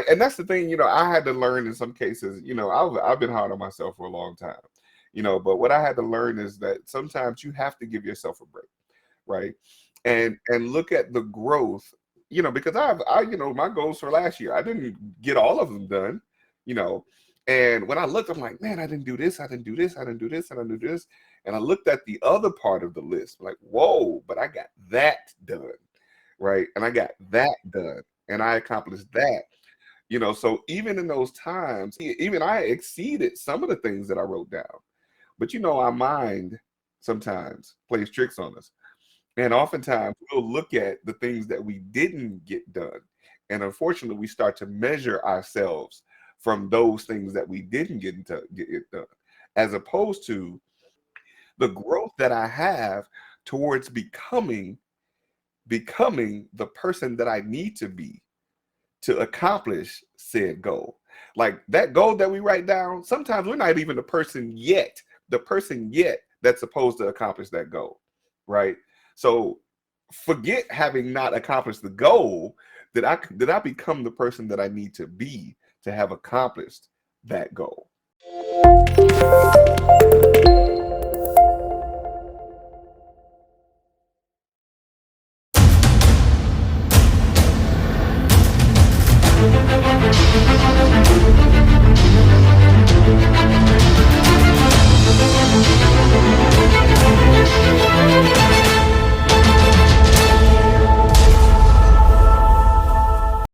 and that's the thing, I had to learn in some cases, I've been hard on myself for a long time, but what I had to learn is that sometimes you have to give yourself a break, right? And look at the growth, because my goals for last year, I didn't get all of them done, you know, and when I looked, I'm like, man, I didn't do this, I didn't do this, I didn't do this, I didn't do this. And I looked at the other part of the list, like, whoa, but I got that done, right? And I got that done, and I accomplished that. So even in those times, even I exceeded some of the things that I wrote down. But our mind sometimes plays tricks on us. And oftentimes we'll look at the things that we didn't get done. And unfortunately, we start to measure ourselves from those things that we didn't get it done, as opposed to the growth that I have towards becoming the person that I need to be to accomplish said goal. Like that goal that we write down, sometimes we're not even the person yet that's supposed to accomplish that goal, right? So forget having not accomplished the goal. Did I become the person that I need to be to have accomplished that goal?